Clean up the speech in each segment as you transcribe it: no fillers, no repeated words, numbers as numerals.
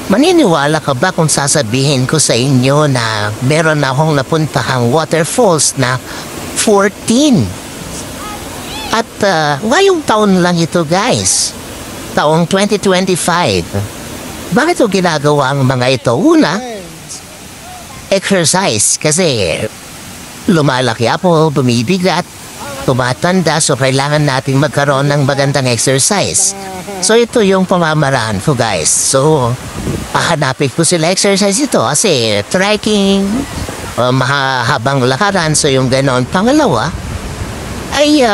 Maniniwala ka ba kung sasabihin ko sa inyo na meron akong napuntahang waterfalls na 14? At ngayong taon lang ito guys, taong 2025. Bakit ko ginagawa ang mga ito? Una, exercise kasi lumalaki ako, bumibigat, tumatanda, so kailangan natin magkaroon ng magandang exercise. So ito yung pamamaraan ko guys. So hahanapin ko sila exercise ito kasi trekking, mahahabang lakaran, so yung ganon. Pangalawa ay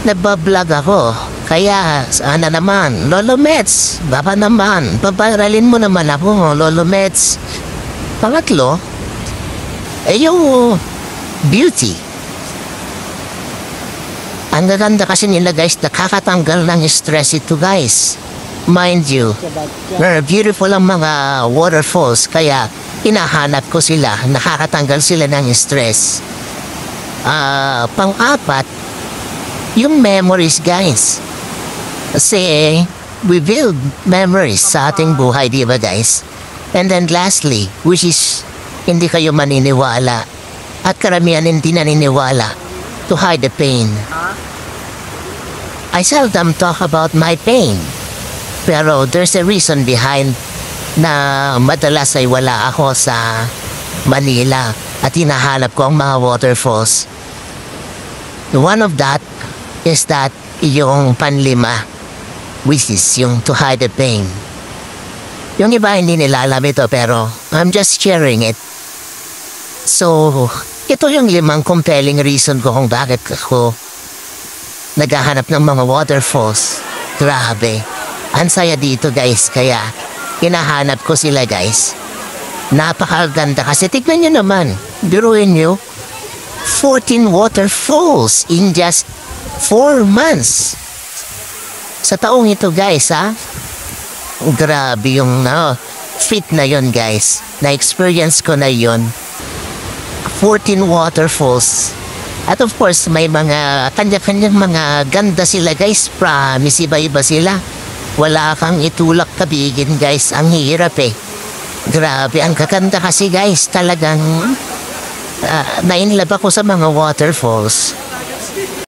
nagbablog ako. Kaya sana naman, Lolo Mets, baka naman, paparalin mo naman ako, Lolo Mets. Pangatlo, ay yung beauty. Ang gaganda kasi nila guys, nakakatanggal ng stress ito guys. Mind you, very beautiful ang mga waterfalls, kaya hinahanap ko sila, nakakatanggal sila ng stress. Pang-apat, yung memories guys. Kasi we build memories sa ating buhay, di ba guys? And then lastly, which is hindi kayo maniniwala at karamihan hindi naniniwala, to hide the pain. I seldom talk about my pain. Pero there's a reason behind na madalas ay wala ako sa Manila at hinahanap ko ang mga waterfalls. One of that is that yung panlima, which is yung to hide the pain. Yung iba hindi nila alam ito pero I'm just sharing it. So, ito yung 5 compelling reason ko kung bakit ako naghahanap ng mga waterfalls. Grabe. Ang saya dito guys, kaya hinahanap ko sila guys. Napakaganda kasi tignan nyo naman. Biruin nyo, 14 waterfalls in just 4 months. Sa taong ito guys grabe yung fit na yon guys. Na-experience ko na yon. 14 waterfalls. At of course, may mga kanya-kanyang mga ganda sila guys. Promise, iba-iba sila. Wala kang itulak kabigin guys. Ang hirap Grabe, ang kakanda kasi guys. Talagang nainlove ako sa mga waterfalls.